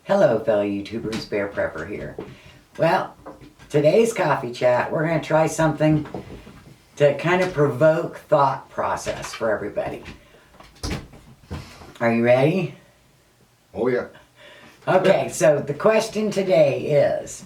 Hello, fellow YouTubers, Bear Prepper here. Well, today's coffee chat, we're going to try something to kind of provoke thought process for everybody. Are you ready? Oh, yeah. Okay, so the question today is,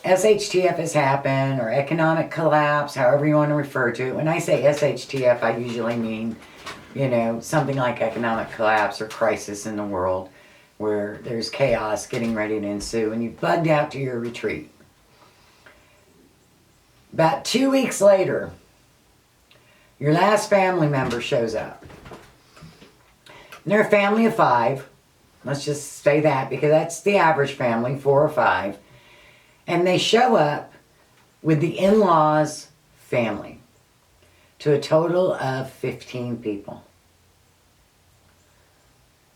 SHTF has happened, or economic collapse, however you want to refer to it. When I say SHTF, I usually mean, something like economic collapse or crisis in the world where there's chaos getting ready to ensue and you've bugged out to your retreat. About 2 weeks later, your last family member shows up. And they're a family of 5. Let's just say that because that's the average family, 4 or 5. And they show up with the in-laws' family to a total of 15 people.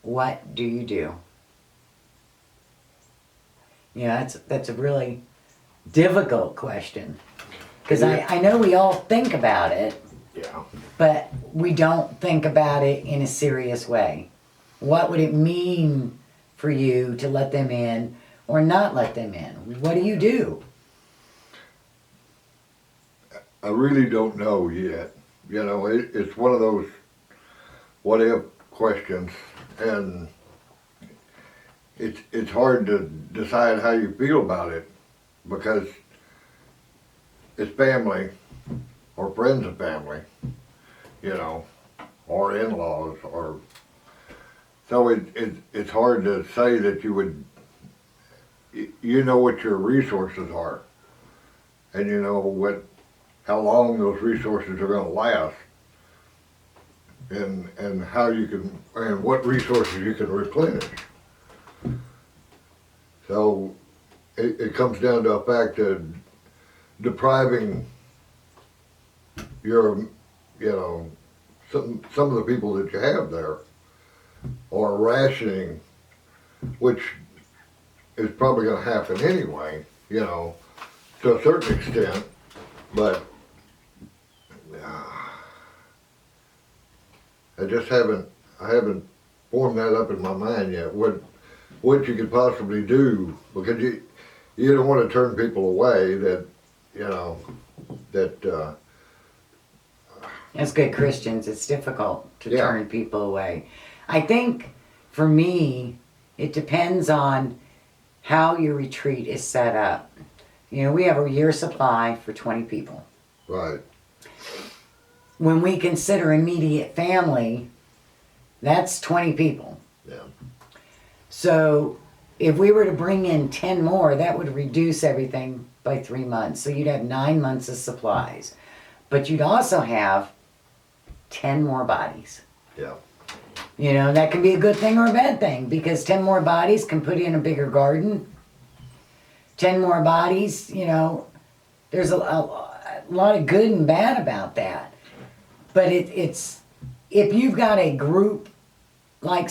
What do you do? That's a really difficult question. Because I know we all think about it, Yeah. but we don't think about it in a serious way. What would it mean for you to let them in or not let them in? What do you do? I really don't know yet. It's one of those what if questions, and it's hard to decide how you feel about it because it's family or friends of family, or in-laws, or so it's hard to say that you would. You know what your resources are, and you know how long those resources are going to last, and how you can, and what resources you can replenish. So it comes down to a fact of depriving your, some of the people that you have there, or rationing, which is probably going to happen anyway, to a certain extent, but I haven't formed that up in my mind yet. What you could possibly do, because you don't want to turn people away that As good Christians, it's difficult to Yeah. turn people away. I think, for me, it depends on how your retreat is set up. We have a year supply for 20 people. right, When we consider immediate family, that's 20 people. yeah, So if we were to bring in 10 more, that would reduce everything by 3 months. So you'd have 9 months of supplies. But you'd also have 10 more bodies. yeah, That can be a good thing or a bad thing because 10 more bodies can put in a bigger garden. 10 more bodies, there's a lot of good and bad about that. But it's if you've got a group like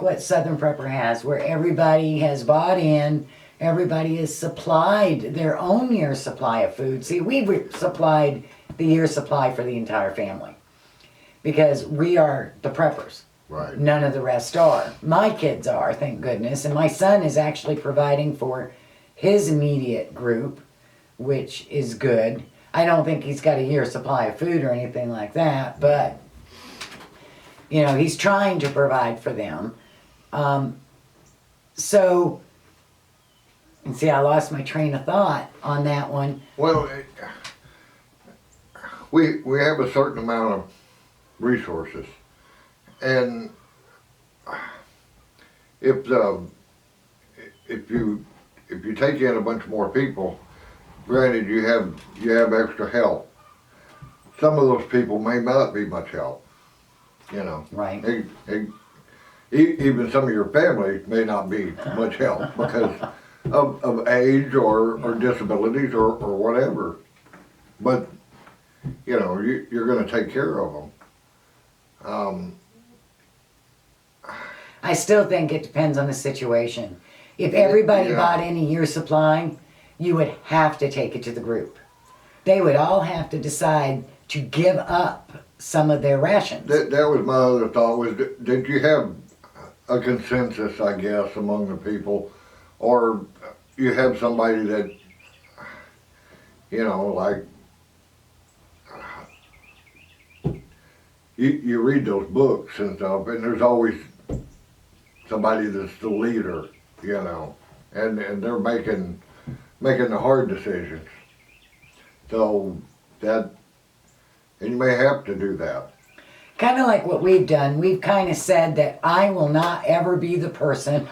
what Southern Prepper has, where everybody has bought in, everybody is supplied their own year supply of food. See, we've supplied the year supply for the entire family because we are the preppers. right, None of the rest are. My kids are, thank goodness, and my son is actually providing for his immediate group, which is good. I don't think he's got a year's supply of food or anything like that, but he's trying to provide for them. So, and see, I lost my train of thought on that one. Well, we have a certain amount of resources, and if you take in a bunch more people, granted you have extra help. Some of those people may not be much help. Right. Even some of your family may not be much help because of age or disabilities or whatever. But you're going to take care of them. I still think it depends on the situation. If everybody Yeah. bought in a year's supply, you would have to take it to the group. They would all have to decide to give up some of their rations. That was my other thought was, did you have a consensus, I guess, among the people, or you have somebody that, like you read those books and stuff, and there's always somebody that's the leader, and they're making the hard decisions. So that, and you may have to do that. Kind of like what we've done. We've kind of said that I will not ever be the person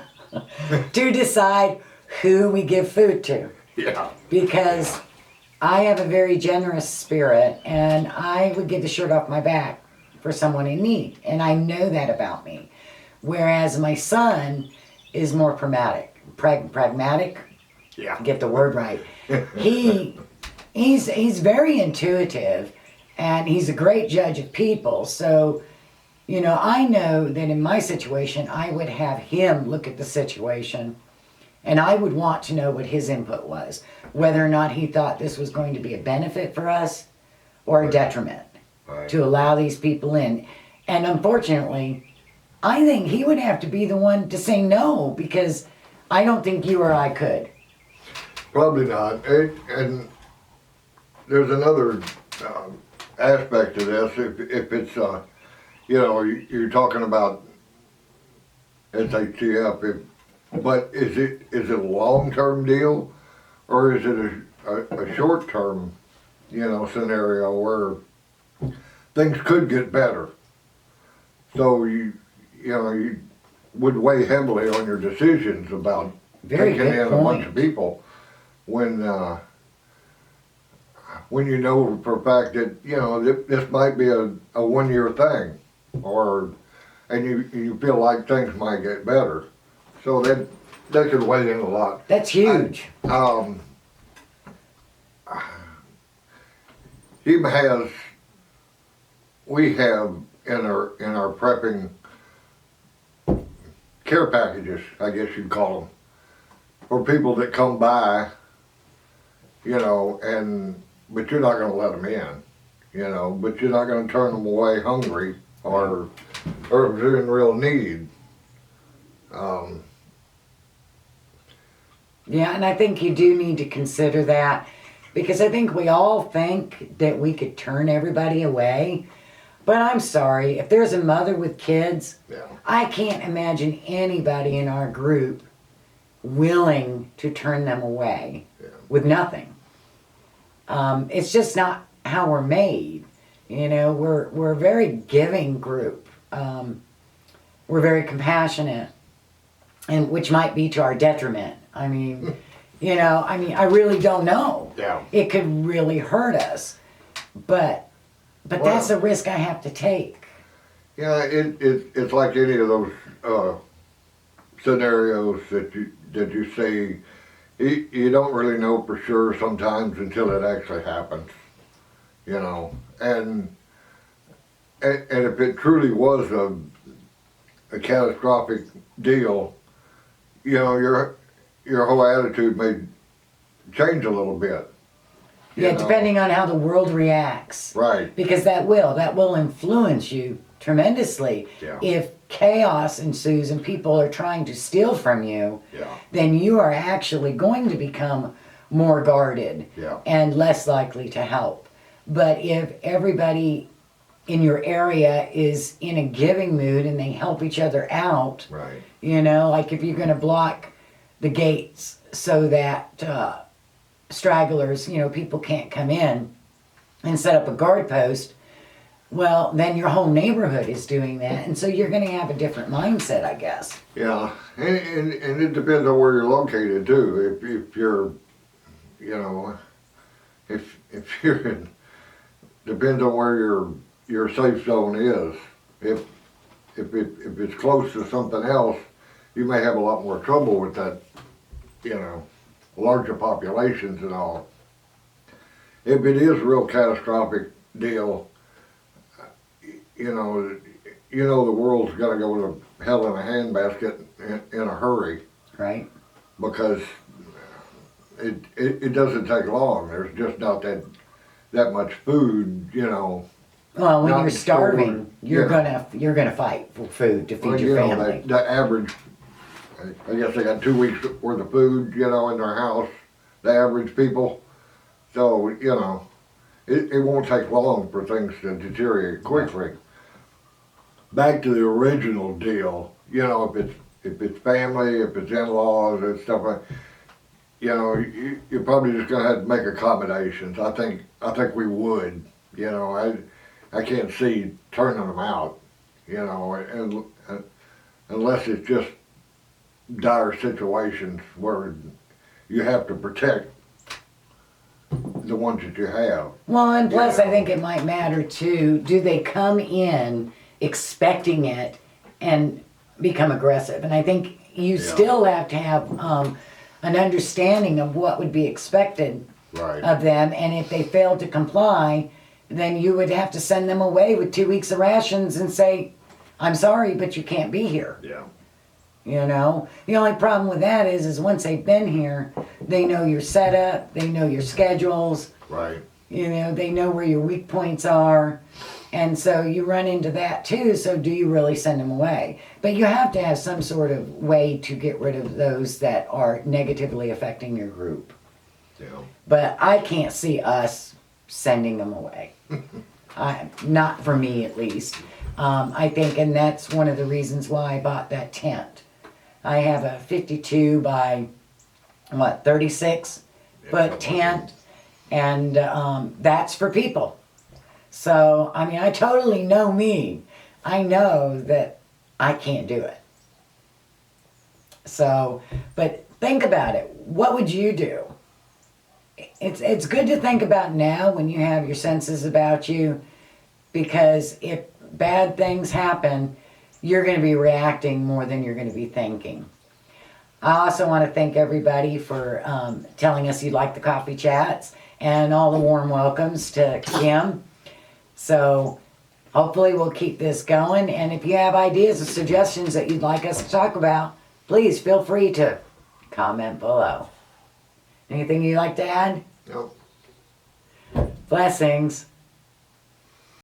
to decide who we give food to. Yeah. Because I have a very generous spirit, and I would give the shirt off my back for someone in need. And I know that about me. Whereas my son is more pragmatic. Yeah. Get the word right. He's very intuitive, and he's a great judge of people. So, I know that in my situation, I would have him look at the situation, and I would want to know what his input was, whether or not he thought this was going to be a benefit for us or a detriment to allow these people in. And unfortunately, I think he would have to be the one to say no, because I don't think you or I could. Probably not. And there's another aspect to this. If it's, you're talking about SHTF, but is it a long-term deal, or is it a short-term, scenario where things could get better? So you would weigh heavily on your decisions about Very taking good in a point. bunch of people when you know for a fact that this might be a 1-year thing, and you feel like things might get better. So that could weigh in a lot. That's huge. We have in our prepping care packages, I guess you'd call them, for people that come by, but you're not going to let them in, but you're not going to turn them away hungry or if they're in real need. Yeah, and I think you do need to consider that, because I think we all think that we could turn everybody away. But I'm sorry, if there's a mother with kids, Yeah. I can't imagine anybody in our group willing to turn them away with nothing. It's just not how we're made. We're a very giving group. We're very compassionate, and which might be to our detriment. I really don't know. Yeah. It could really hurt us, but that's a risk I have to take. Yeah, it's like any of those scenarios that you say. You don't really know for sure sometimes until it actually happens, and if it truly was a catastrophic deal, your whole attitude may change a little bit. Yeah, depending on how the world reacts. Right. Because that will influence you tremendously. Yeah. If chaos ensues and people are trying to steal from you, Yeah. then you are actually going to become more guarded and less likely to help. But if everybody in your area is in a giving mood and they help each other out, Right. like if you're going to block the gates so that stragglers, people can't come in, and set up a guard post, well, then your whole neighborhood is doing that, and so you're going to have a different mindset, I guess. Yeah, and it depends on where you're located too. If you're, if you're in, depends on where your safe zone is. If it's close to something else, you may have a lot more trouble with that, larger populations and all. If it is a real catastrophic deal, the world's got to go to hell in a handbasket in a hurry. Right. Because it doesn't take long. There's just not that much food, Well, when not you're in store, starving, you're yeah. gonna fight for food to feed Well, your you know, family. the average, I guess they got 2 weeks worth of food, you know, in their house, the average people. So, you know, it won't take long for things to deteriorate quickly. Back to the original deal, you know, if it's family, if it's in-laws and stuff like, you know, you're probably just gonna have to make accommodations. I think we would, you know, I can't see turning them out, you know, and unless it's just dire situations where you have to protect the ones that you have. Well, and plus, Yeah. I think it might matter too. Do they come in expecting it and become aggressive? And I think you Yeah. still have to have an understanding of what would be expected Right. of them. And if they fail to comply, then you would have to send them away with 2 weeks of rations and say, "I'm sorry, but you can't be here." Yeah. You know, the only problem with that is once they've been here, they know your setup, they know your schedules, Right. you know, they know where your weak points are. And so you run into that too. So do you really send them away? But you have to have some sort of way to get rid of those that are negatively affecting your group. Yeah. But I can't see us sending them away. Not for me at least. I think, and that's one of the reasons why I bought that tent. I have a 52 by 36 foot tent, and that's for people. So, I mean, I totally know me. I know that I can't do it. So, but think about it. What would you do? It's good to think about now when you have your senses about you, because if bad things happen, you're going to be reacting more than you're going to be thinking. I also want to thank everybody for telling us you like the coffee chats and all the warm welcomes to Kim. So hopefully we'll keep this going. And if you have ideas or suggestions that you'd like us to talk about, please feel free to comment below. Anything you'd like to add? Nope. Blessings.